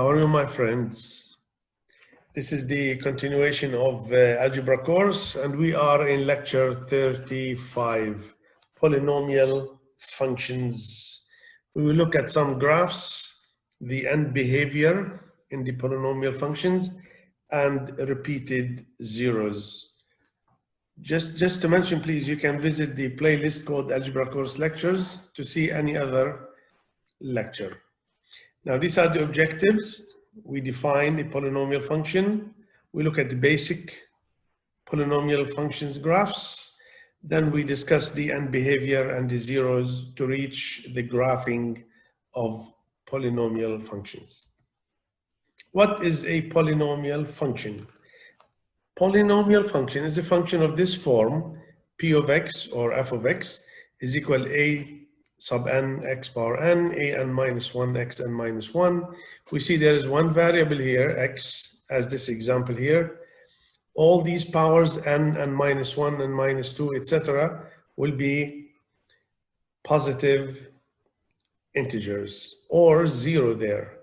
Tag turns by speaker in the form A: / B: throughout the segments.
A: How are you, my friends? This is the continuation of Algebra Course, and we are in lecture 35, Polynomial Functions. We will look at some graphs, the end behavior in the polynomial functions, and repeated zeros. Just to mention, please, you can visit the playlist called Algebra Course Lectures to see any other lecture. Now, these are the objectives. We define a polynomial function. We look at the basic polynomial functions graphs. Then we discuss the end behavior and the zeros to reach the graphing of polynomial functions. What is a polynomial function? Polynomial function is a function of this form, p of x or f of x is equal a sub n x power n, a n minus 1, x n minus 1. We see there is one variable here, x, as this example here. All these powers, n and minus 1 and minus 2, etc., will be positive integers or zero there.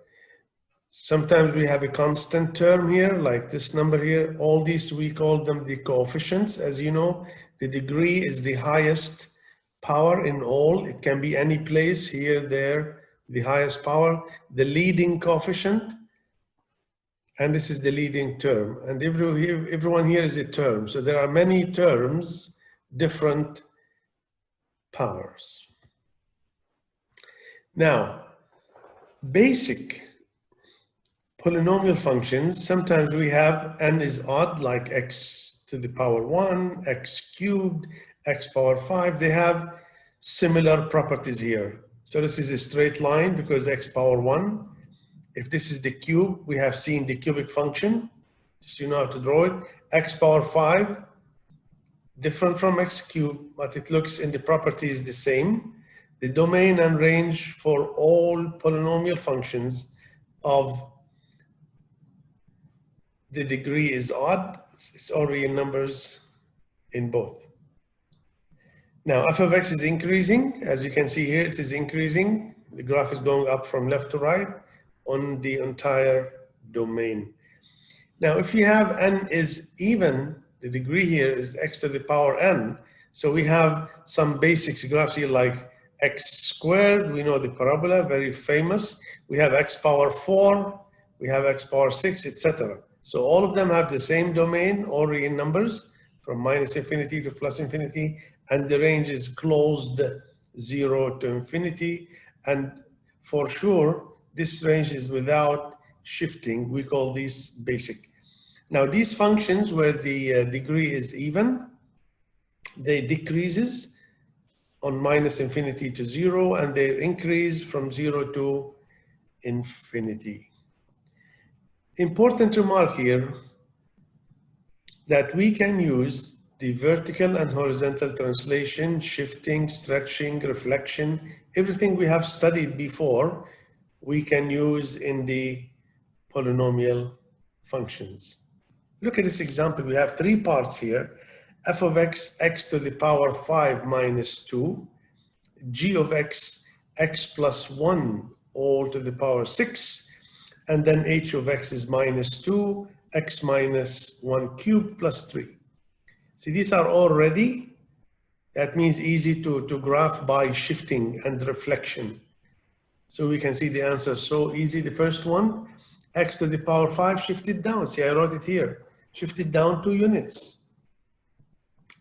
A: Sometimes we have a constant term here, like this number here. All these, we call them the coefficients. As you know, the degree is the highest power in all. It can be any place, here, there, the highest power, the leading coefficient, and this is the leading term. And everyone here is a term. So there are many terms, different powers. Now, basic polynomial functions, sometimes we have n is odd, like x to the power 1, x cubed, x power 5, they have similar properties here. So this is a straight line because x power 1. If this is the cube, we have seen the cubic function, just you know how to draw it. X power 5, different from x cubed, but it looks in the properties the same. The domain and range for all polynomial functions of the degree is odd. It's all real numbers in both. Now, f of x is increasing. As you can see here, it is increasing. The graph is going up from left to right on the entire domain. Now, if you have n is even, the degree here is x to the power n. So we have some basics graphs here like x squared. We know the parabola, very famous. We have x power 4. We have x power 6, etc. So all of them have the same domain, all real numbers, from minus infinity to plus infinity, and the range is closed 0 to infinity. And for sure, this range is without shifting. We call these basic. Now, these functions where the degree is even, they decreases on minus infinity to 0, and they increase from 0 to infinity. Important remark here that we can use the vertical and horizontal translation, shifting, stretching, reflection, everything we have studied before, we can use in the polynomial functions. Look at this example. We have three parts here. F of x, x to the power 5 minus 2, g of x, x plus 1 all to the power 6, and then h of x is minus 2, x minus 1 cubed plus 3. See, these are all ready. That means easy to graph by shifting and reflection. So we can see the answer so easy. The first one, x to the power 5 shifted down. See, I wrote it here. Shifted down 2 units.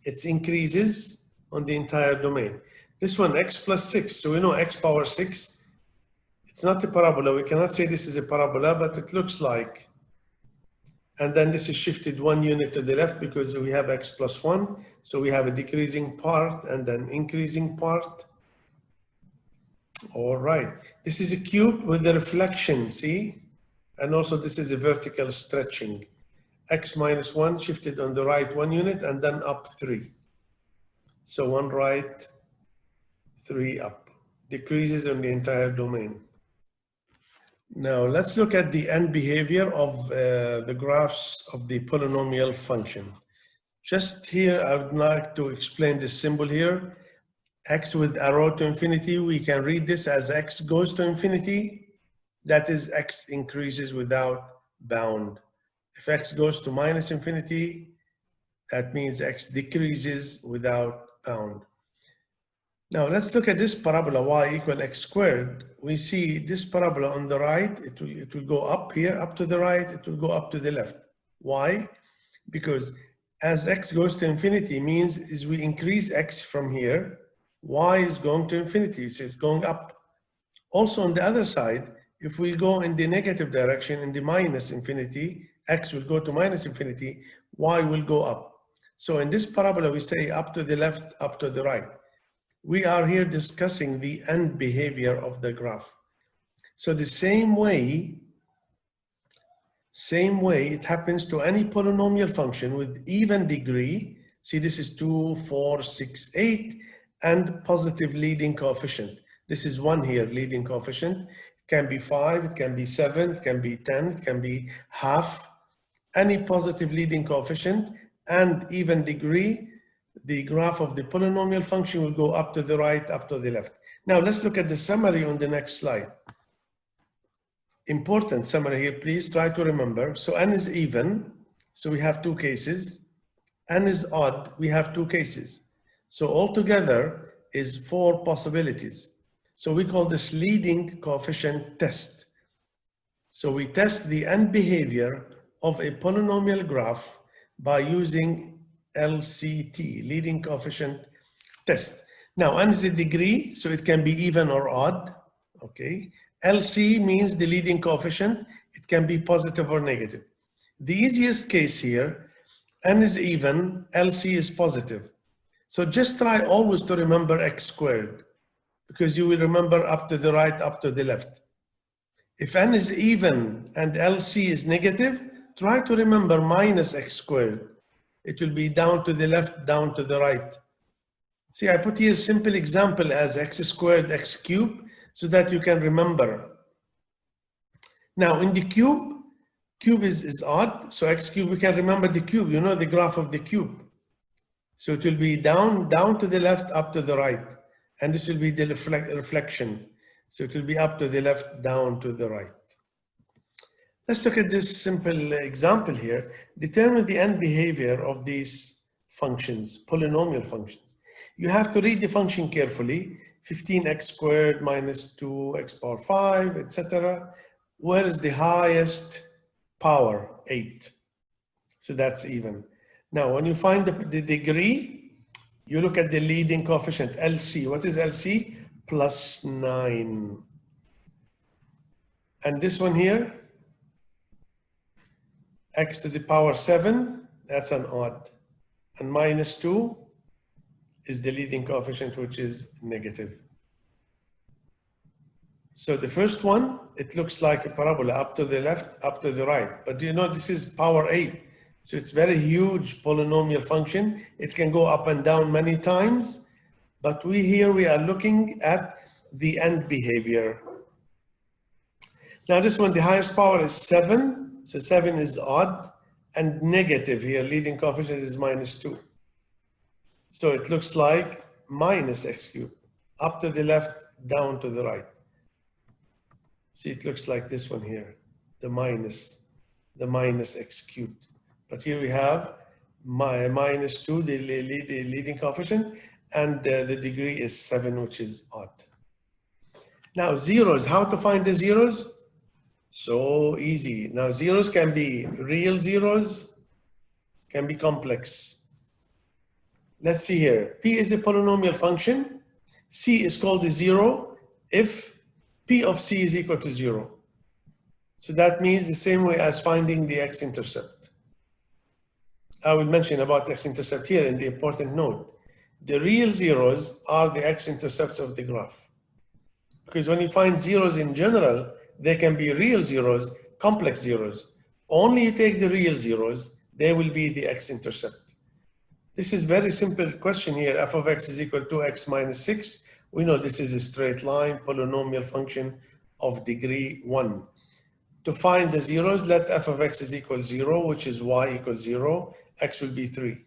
A: It increases on the entire domain. This one, x plus 6. So we know x power 6. It's not a parabola. We cannot say this is a parabola, but it looks like. And then this is shifted 1 unit to the left because we have x plus 1. So we have a decreasing part and then increasing part. All right. This is a cube with the reflection, see? And also this is a vertical stretching. X minus 1 shifted on the right 1 unit and then up 3. So 1 right, 3 up. Decreases on the entire domain. Now, let's look at the end behavior of the graphs of the polynomial function. Just here, I would like to explain this symbol here. X with arrow to infinity, we can read this as x goes to infinity. that is x increases without bound. If x goes to minus infinity, that means x decreases without bound. Now let's look at this parabola y equal x squared. We see this parabola on the right, it will go up here, up to the right, it will go up to the left. Why? Because as x goes to infinity means as we increase x from here, y is going to infinity, so it's going up. Also on the other side, if we go in the negative direction, in the minus infinity, x will go to minus infinity, y will go up. So in this parabola, we say up to the left, up to the right. We are here discussing the end behavior of the graph. So the same way it happens to any polynomial function with even degree. See, this is 2, 4, 6, 8, and positive leading coefficient. This is 1 here, leading coefficient. It can be 5, it can be 7, it can be 10, it can be half. Any positive leading coefficient and even degree, the graph of the polynomial function will go up to the right, up to the left. Now let's look at the summary on the next slide. Important summary here, please try to remember. So n is even, so we have two cases. N is odd, we have two cases. So altogether is 4 possibilities. So we call this leading coefficient test. So we test the end behavior of a polynomial graph by using LCT, leading coefficient test. Now, n is a degree, so it can be even or odd, okay? LC means the leading coefficient. It can be positive or negative. The easiest case here, n is even, LC is positive. So just try always to remember x squared, because you will remember up to the right, up to the left. If n is even and LC is negative, try to remember minus x squared. It will be down to the left, down to the right. See, I put here a simple example as x squared, x cubed, so that you can remember. Now in the cube is odd, so x cubed, we can remember the cube, you know the graph of the cube. So it will be down to the left, up to the right. And this will be the reflection. So it will be up to the left, down to the right. Let's look at this simple example here. Determine the end behavior of these functions, polynomial functions. You have to read the function carefully. 15x squared minus 2x power 5, etc. Where is the highest power? 8. So that's even. Now, when you find the degree, you look at the leading coefficient, LC. What is LC? Plus 9. And this one here, x to the power 7, that's an odd. And minus 2 is the leading coefficient, which is negative. So the first one, it looks like a parabola, up to the left, up to the right. But you know, this is power 8. So it's very huge polynomial function. It can go up and down many times. But we are looking at the end behavior. Now this one, the highest power is 7. So 7 is odd. And negative here, leading coefficient is minus 2. So it looks like minus x cubed, up to the left, down to the right. See, it looks like this one here, the minus x cubed. But here we have minus 2, the leading coefficient, and the degree is 7, which is odd. Now zeros, how to find the zeros? So easy. Now zeros can be real zeros, can be complex. Let's see here. P is a polynomial function. C is called a zero if P of C is equal to 0. So that means the same way as finding the x-intercept. I will mention about x-intercept here in the important note. The real zeros are the x-intercepts of the graph. Because when you find zeros in general, they can be real zeros, complex zeros. Only you take the real zeros, they will be the x-intercept. This is very simple question here. F of x is equal to x minus 6. We know this is a straight line polynomial function of degree 1. To find the zeros, let f of x is equal 0, which is y equals 0. X will be 3.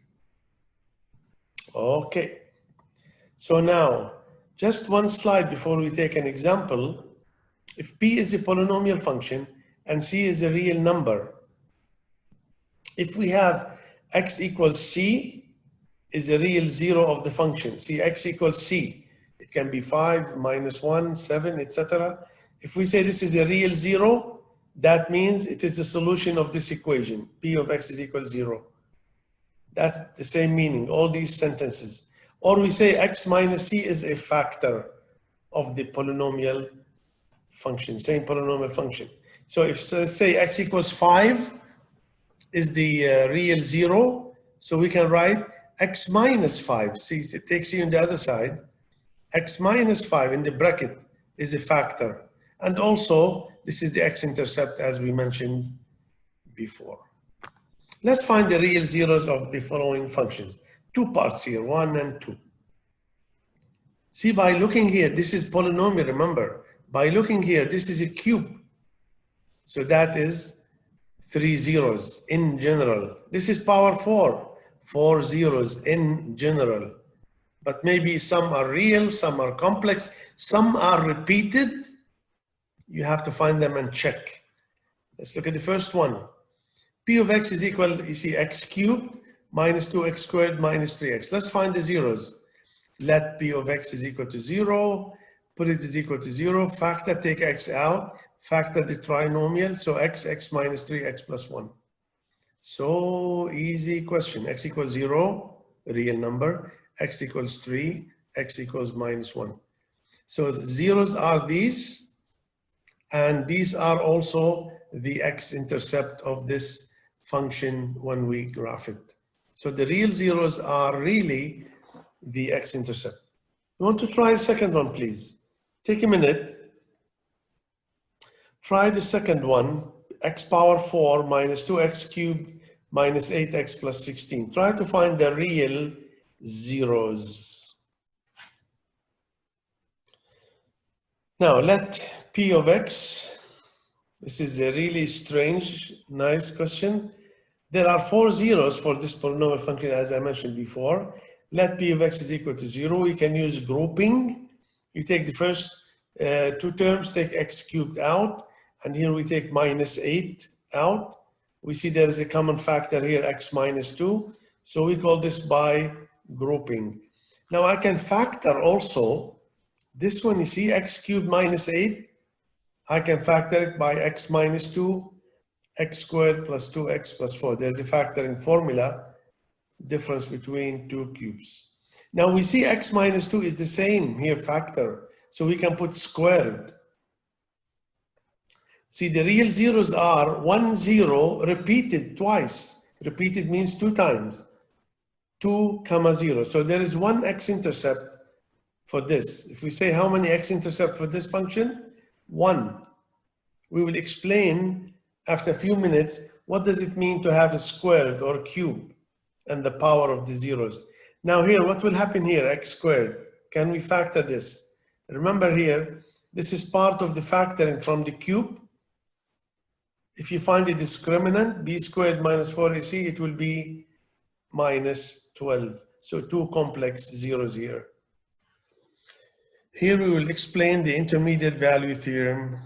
A: Okay. So now, just one slide before we take an example. if P is a polynomial function and C is a real number, if we have x equals C is a real zero of the function, see x equals C, it can be 5, -1, 7, etc. If we say this is a real zero, that means it is the solution of this equation, P of x is equal to 0. That's the same meaning, all these sentences. Or we say x minus C is a factor of the polynomial function, same polynomial function. So if say x equals 5 is the real zero, so we can write x minus 5. See, it takes you on the other side. X minus 5 in the bracket is a factor. And also, this is the x-intercept as we mentioned before. Let's find the real zeros of the following functions. Two parts here, 1 and 2. See, by looking here, this is polynomial, remember. By looking here, this is a cube. So that is 3 zeros in general. This is power 4, 4 zeros in general. But maybe some are real, some are complex, some are repeated. You have to find them and check. Let's look at the first one. P of x is equal, you see, x cubed minus 2x squared minus 3x. Let's find the zeros. Let P of x is equal to 0, put it is equal to 0, factor, take x out, factor the trinomial, so x minus 3, x plus 1. So easy question. X equals 0, real number, x equals 3, x equals minus 1. So the zeros are these, and these are also the x-intercept of this function when we graph it. So the real zeros are really the x-intercept. You want to try a second one, please? Take a minute. Try the second one, x power 4 minus 2x cubed minus 8x plus 16. Try to find the real zeros. Now let P of x, this is a really strange, nice question. There are 4 zeros for this polynomial function as I mentioned before. Let P of x is equal to 0. We can use grouping. You take the first 2 terms, take x cubed out, and here we take minus 8 out. We see there is a common factor here, x minus 2. So we call this by grouping. Now I can factor also this one, you see, x cubed minus 8. I can factor it by x minus 2, x squared plus 2x plus 4. There's a factoring formula, difference between two cubes. Now we see x minus 2 is the same here, factor. So we can put squared. See, the real zeros are 1 0 repeated twice. Repeated means 2 times. 2, 0. So there is one x-intercept for this. If we say how many x-intercept for this function? 1. We will explain after a few minutes what does it mean to have a squared or a cube and the power of the zeros. Now here, what will happen here? X squared. Can we factor this? Remember here, this is part of the factoring from the cube. If you find a discriminant, b squared minus 4ac, it will be minus 12. So 2 complex zeros here. Here we will explain the intermediate value theorem,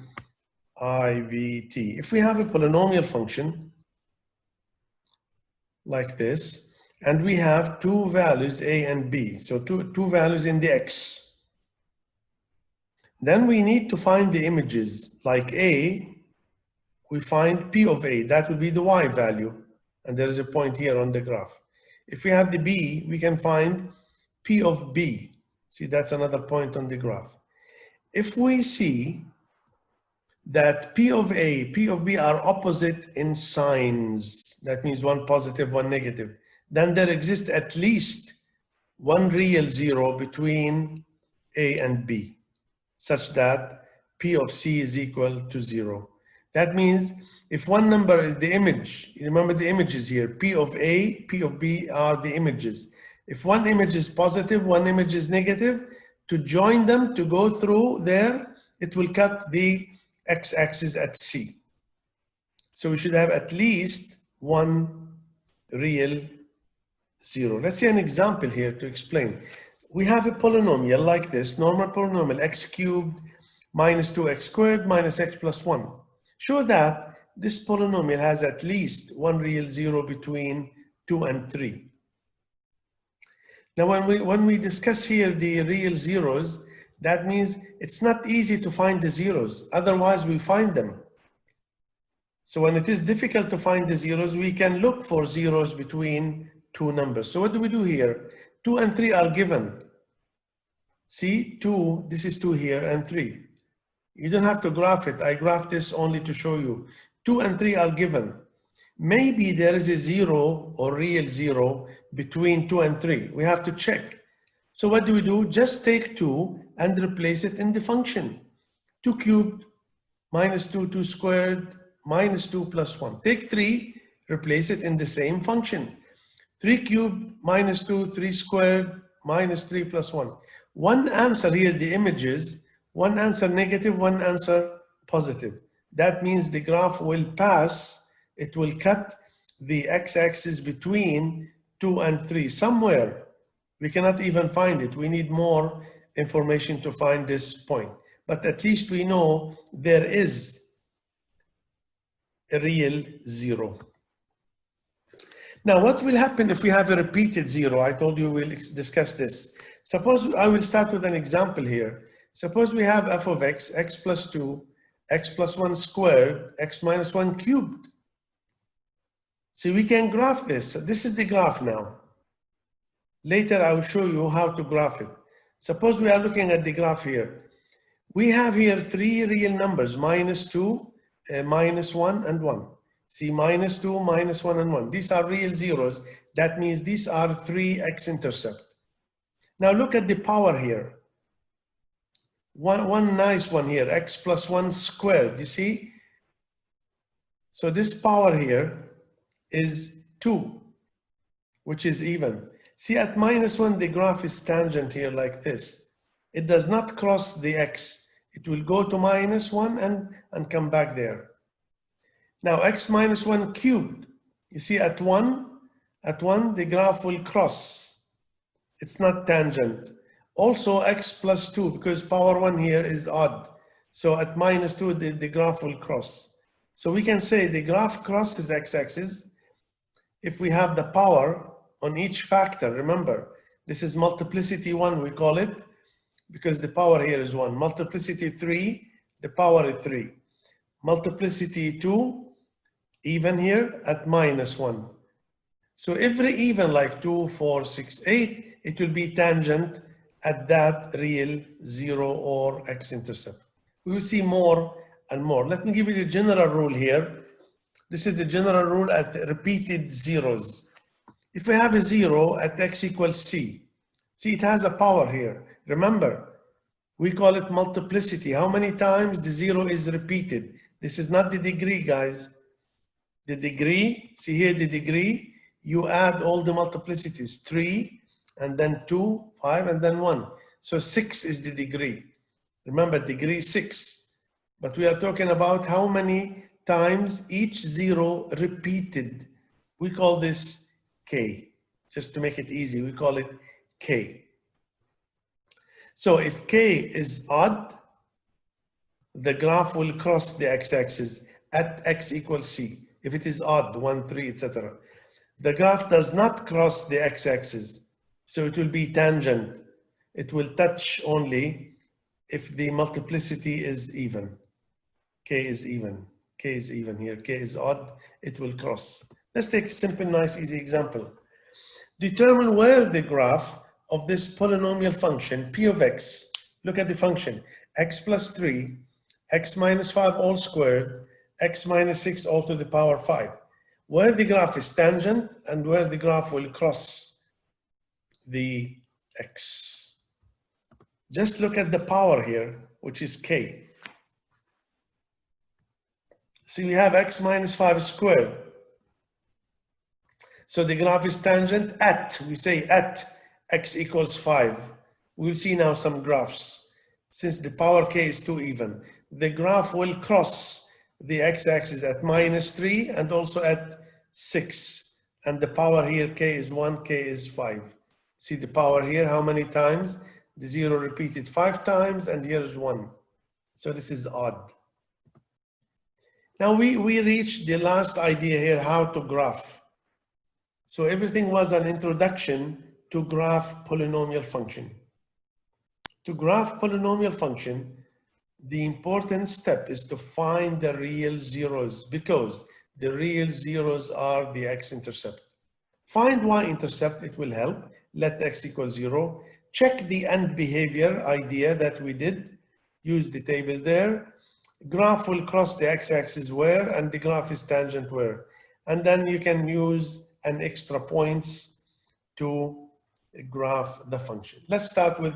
A: IVT. If we have a polynomial function like this, and we have 2 values, a and b, so two values in the x, then we need to find the images. Like a, we find P of a, that will be the y value, and there is a point here on the graph. If we have the b, we can find P of b. See, that's another point on the graph. If we see that P of a, P of b are opposite in signs, that means one positive, one negative, then there exists at least one real zero between a and b, such that P of c is equal to 0. That means if one number is the image, remember the images here, P of a, P of b are the images. If one image is positive, one image is negative, to join them, to go through there, it will cut the x-axis at c. So we should have at least one real zero. Let's see an example here to explain. We have a polynomial like this, normal polynomial, x cubed minus 2x squared minus x plus 1. Show that this polynomial has at least one real zero between 2 and 3. Now, when we discuss here the real zeros, that means it's not easy to find the zeros. Otherwise, we find them. So when it is difficult to find the zeros, we can look for zeros between two numbers. So what do we do here? 2 and 3 are given. See, 2, this is 2 here, and 3. You don't have to graph it. I graphed this only to show you. 2 and 3 are given. Maybe there is a zero or real zero between 2 and 3. We have to check. So what do? Just take 2 and replace it in the function. 2 cubed minus 2, 2 squared, minus 2 plus 1. Take 3, replace it in the same function. 3 cubed minus 2, 3 squared, minus 3 plus 1. One answer here, the images, one answer negative, one answer positive. That means the graph will pass, it will cut the x-axis between 2 and 3 somewhere. We cannot even find it. We need more information to find this point. But at least we know there is a real zero. Now, what will happen if we have a repeated zero? I told you we'll discuss this. Suppose I will start with an example here. Suppose we have f of x, x plus 2, x plus 1 squared, x minus 1 cubed. So we can graph this. This is the graph now. Later, I will show you how to graph it. Suppose we are looking at the graph here. We have here 3 real numbers, minus 2, minus 1, and 1. See, minus 2, minus 1, and 1. These are real zeros. That means these are 3 x-intercept. Now look at the power here. One nice one here, x plus 1 squared, you see? So this power here is 2, which is even. See, at minus 1, the graph is tangent here like this. It does not cross the x. It will go to minus 1 and come back there. Now, x minus 1 cubed. You see, at 1, the graph will cross. It's not tangent. Also, x plus 2, because power 1 here is odd. So at minus 2, the graph will cross. So we can say the graph crosses x-axis if we have the power on each factor. Remember, this is multiplicity 1, we call it, because the power here is 1. Multiplicity 3, the power is 3. Multiplicity 2, even here at minus 1. So every even like 2, 4, 6, 8, it will be tangent at that real zero or x-intercept. We will see more and more. Let me give you the general rule here. This is the general rule at repeated zeros. If we have a 0 at x equals c, see, it has a power here. Remember, we call it multiplicity. How many times the 0 is repeated? This is not the degree, guys. The degree, see here the degree, you add all the multiplicities, 3, and then 2, 5, and then 1. So 6 is the degree. Remember, degree 6. But we are talking about how many times each 0 repeated. We call this k. Just to make it easy, we call it k. So if k is odd, the graph will cross the x-axis at x equals c. If it is odd, 1, 3, etc. The graph does not cross the x-axis, so it will be tangent. It will touch only if the multiplicity is even. K is even. K is even here. K is odd. It will cross. Let's take a simple, nice, easy example. Determine where the graph of this polynomial function, p of x, look at the function, x plus 3, x minus 5 all squared, x minus 6 all to the power 5. Where the graph is tangent and where the graph will cross the x. Just look at the power here, which is k. See, we have x minus 5 squared. So the graph is tangent at, we say at x equals 5. We'll see now some graphs. Since the power k is too even, the graph will cross the x-axis at minus 3 and also at 6. And the power here, k is 1, k is 5. See the power here, how many times? The 0 repeated 5 times, and here is 1. So this is odd. Now we reached the last idea here, how to graph. So everything was an introduction to graph polynomial function. To graph polynomial function, the important step is to find the real zeros, because the real zeros are the x-intercept. Find y-intercept, it will help. Let x equal 0. Check the end behavior idea that we did. Use the table there. Graph will cross the x-axis where, and the graph is tangent where. And then you can use an extra points to graph the function. Let's start with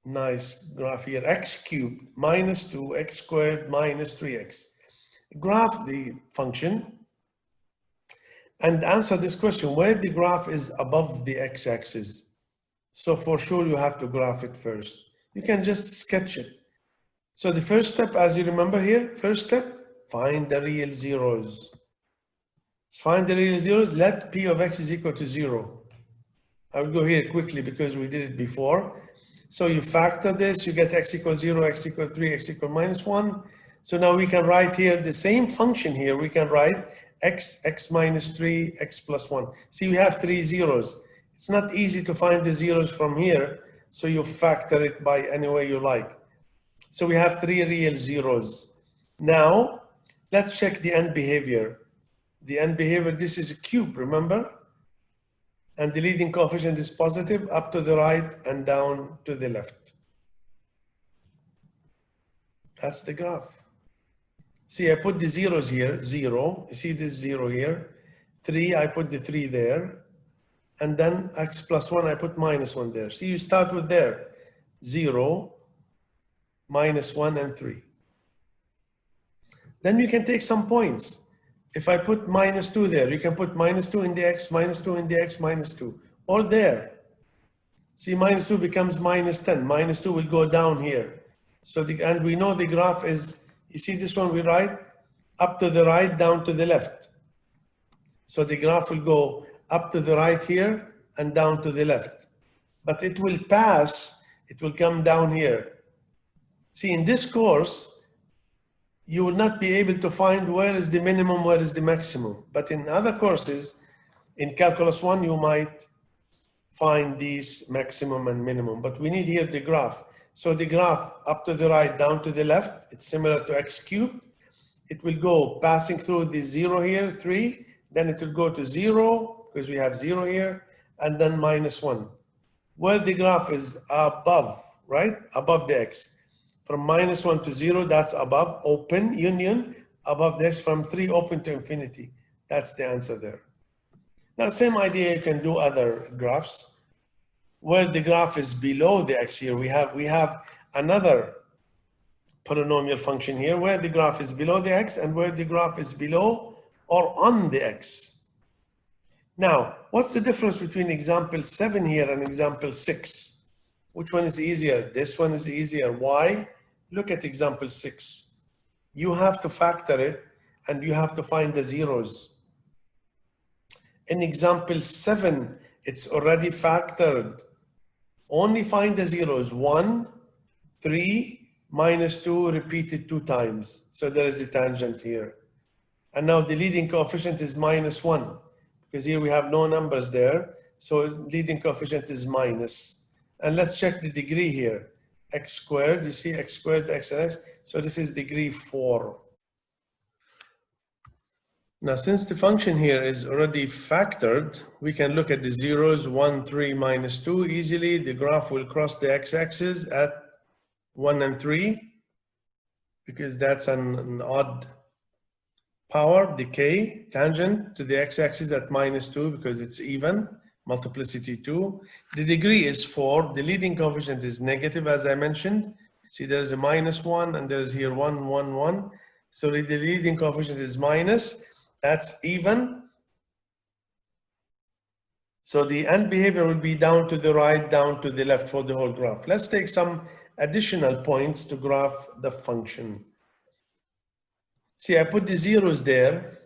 A: nice graph here. X cubed minus 2, x squared minus 3x. Graph the function and answer this question, where the graph is above the x-axis. So for sure you have to graph it first. You can just sketch it. So the first step, as you remember here, first step, find the real zeros. Find the real zeros, let p of x is equal to 0. I will go here quickly because we did it before. So you factor this, you get x equals 0, x equals 3, x equals minus 1. So now we can write here the same function here. We can write x minus 3, x plus 1. See, we have 3 zeros. It's not easy to find the zeros from here, so you factor it by any way you like. So we have 3 real zeros. Now, let's check the end behavior. The end behavior, this is a cube, remember? And the leading coefficient is positive, up to the right and down to the left. That's the graph. See, I put the zeros here, 0. You see this 0 here. 3, I put the 3 there. And then x plus 1, I put minus 1 there. See, you start with there. 0, minus 1, and 3. Then you can take some points. If I put minus 2 there, you can put minus 2 in the x, minus 2 in the x, minus 2. Or there. See, minus 2 becomes minus 10. Minus 2 will go down here. So, and we know the graph is, you see this one we write, up to the right, down to the left. So the graph will go up to the right here and down to the left. But it will pass, it will come down here. See, in this course, you will not be able to find where is the minimum, where is the maximum. But in other courses, in Calculus 1, you might find these maximum and minimum. But we need here the graph. So the graph up to the right, down to the left, it's similar to x cubed. It will go passing through the 0 here, 3. Then it will go to 0, because we have 0 here, and then minus 1. Where the graph is above, right? Above the x. From minus 1 to 0, that's above, open, union, above this, from 3 open to infinity. That's the answer there. Now, same idea, you can do other graphs. Where the graph is below the x here, we have another polynomial function here, where the graph is below the x and where the graph is below or on the x. Now, what's the difference between example 7 here and example 6? Which one is easier? This one is easier. Why? Look at example 6. You have to factor it and you have to find the zeros. In example 7, it's already factored. Only find the zeros. 1, 3, minus 2 repeated 2 times. So there is a tangent here. And now the leading coefficient is minus 1. Because here we have no numbers there. So leading coefficient is minus. And let's check the degree here. X squared, you see x squared, x and x. So this is degree 4. Now, since the function here is already factored, we can look at the zeros, 1, 3, minus 2 easily. The graph will cross the x-axis at 1 and 3, because that's an odd power decay tangent to the x-axis at minus 2 because it's even. Multiplicity 2. The degree is 4. The leading coefficient is negative, as I mentioned. See, there's a minus 1 and there's here 1, 1, 1. So the leading coefficient is minus. That's even. So the end behavior will be down to the right, down to the left for the whole graph. Let's take some additional points to graph the function. See, I put the zeros there.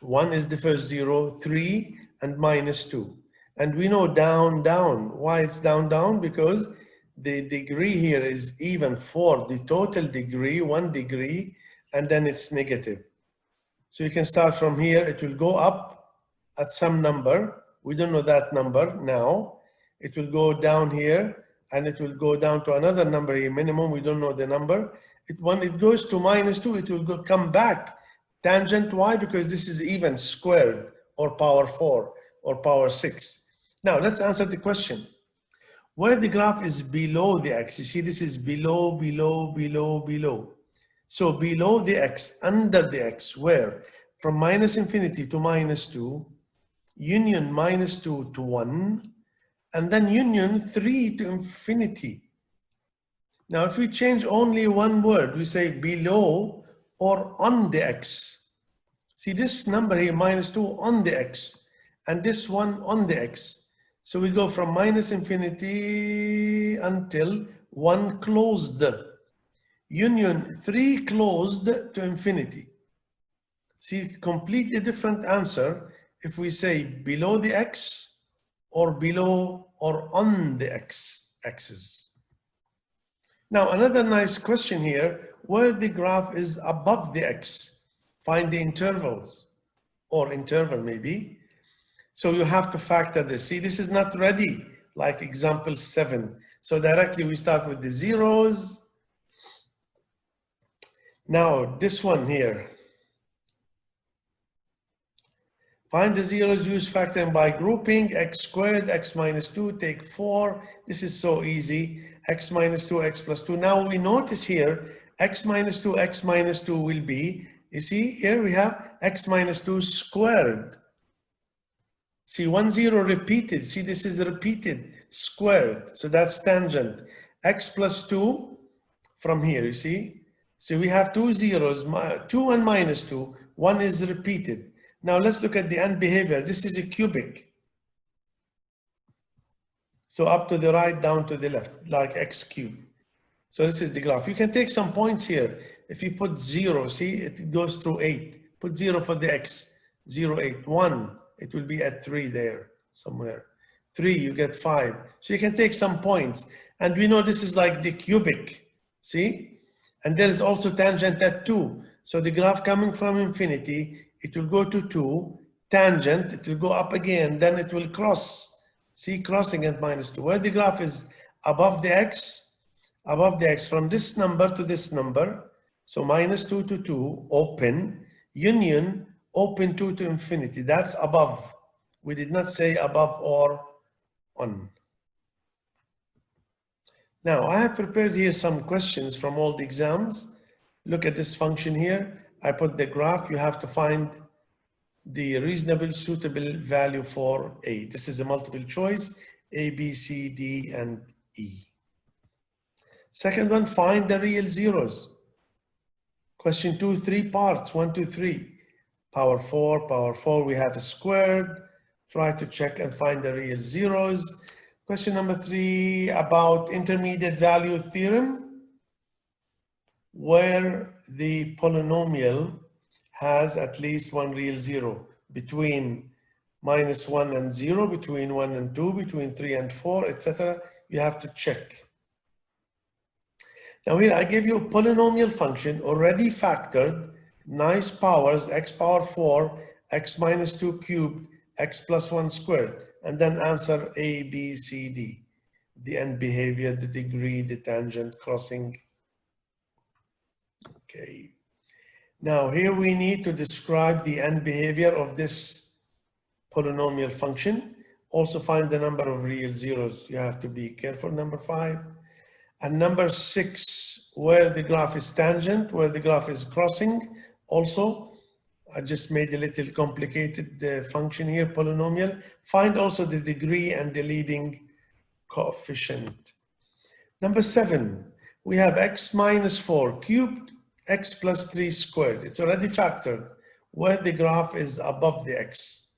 A: 1 is the first 0, 3, and minus 2. And we know down, down. Why it's down, down? Because the degree here is even for the total degree, 1 degree, and then it's negative. So you can start from here. It will go up at some number. We don't know that number now. It will go down here, and it will go down to another number here, minimum. We don't know the number. When it goes to -2, it will come back tangent. Why? Because this is even squared or power 4 or power 6. Now let's answer the question. Where the graph is below the x, you see this is below, below, below, below. So below the x, under the x, where? From -infinity to -2, union -2 to 1, and then union 3 to infinity. Now if we change only one word, we say below or on the x. See this number here, -2 on the x, and this one on the x. So we go from -infinity until 1 closed. Union 3 closed to infinity. See, completely different answer if we say below the x or below or on the axis. Now, another nice question here, where the graph is above the x, find the intervals or interval maybe. So you have to factor this. See, this is not ready, like example 7. So directly we start with the zeros. Now, this one here. Find the zeros, use factoring by grouping, x squared, x -2, take 4. This is so easy. X -2, x +2. Now we notice here, x -2 will be, you see, here we have x -2 squared. See, 1 0 repeated. See, this is repeated, squared. So that's tangent. X +2 from here, you see. So we have 2 zeros, 2 and -2. 1 is repeated. Now let's look at the end behavior. This is a cubic. So up to the right, down to the left, like x cubed. So this is the graph. You can take some points here. If you put 0, see, it goes through 8. Put 0 for the x, 0, 8, 1. It will be at 3 there somewhere. 3, you get 5. So you can take some points. And we know this is like the cubic, see? And there is also tangent at 2. So the graph coming from infinity, it will go to 2, tangent, it will go up again, then it will cross. See, crossing at -2. Where the graph is above the x, from this number to this number, so -2 to 2, open, union, open 2 to infinity. That's above. We did not say above or on. Now, I have prepared here some questions from all the exams. Look at this function here. I put the graph. You have to find the reasonable, suitable value for A. This is a multiple choice, A, B, C, D, and E. Second one, find the real zeros. Question 2, 3 parts, 1, 2, 3. Power 4, we have a squared. Try to check and find the real zeros. Question number 3, about intermediate value theorem, where the polynomial has at least one real zero between -1 and 0, between 1 and 2, between 3 and 4, etc. You have to check. Now here I give you a polynomial function already factored, nice powers, x power 4, x -2 cubed, x +1 squared, and then answer A, B, C, D. The end behavior, the degree, the tangent, crossing. Okay. Now here we need to describe the end behavior of this polynomial function. Also find the number of real zeros. You have to be careful. Number 5. And number 6, where the graph is tangent, where the graph is crossing. Also, I just made a little complicated function here, polynomial. Find also the degree and the leading coefficient. Number 7, we have x -4 cubed, x +3 squared. It's already factored where the graph is above the x.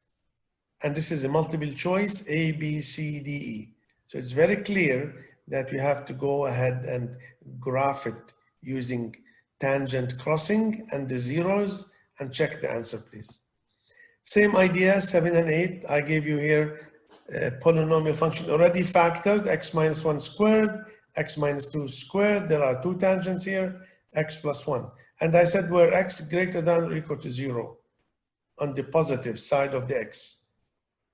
A: And this is a multiple choice, A, B, C, D, E. So it's very clear that we have to go ahead and graph it using tangent crossing and the zeros and check the answer, please. Same idea, 7 and 8. I gave you here a polynomial function already factored, x -1 squared, x minus 2 squared. There are two tangents here, x plus 1. And I said where x greater than or equal to 0 on the positive side of the x.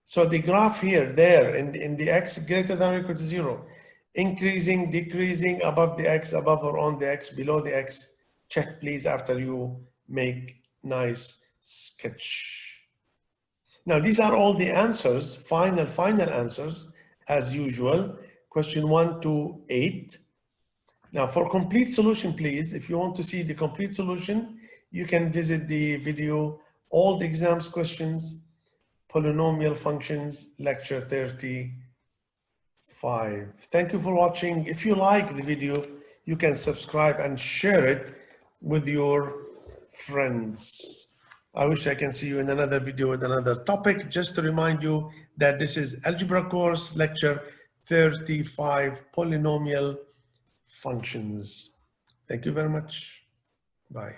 A: So the graph here, there, in the x greater than or equal to 0, increasing, decreasing, above the x, above or on the x, below the x. Check please after you make nice sketch. Now these are all the answers, final answers as usual. Question 1 to 8. Now for complete solution, please, if you want to see the complete solution, you can visit the video, all the exams questions, Polynomial Functions, lecture 35. Thank you for watching. If you like the video, you can subscribe and share it with your friends. I wish I can see you in another video with another topic. Just to remind you that this is Algebra Course lecture 35, Polynomial Functions. Thank you very much. Bye.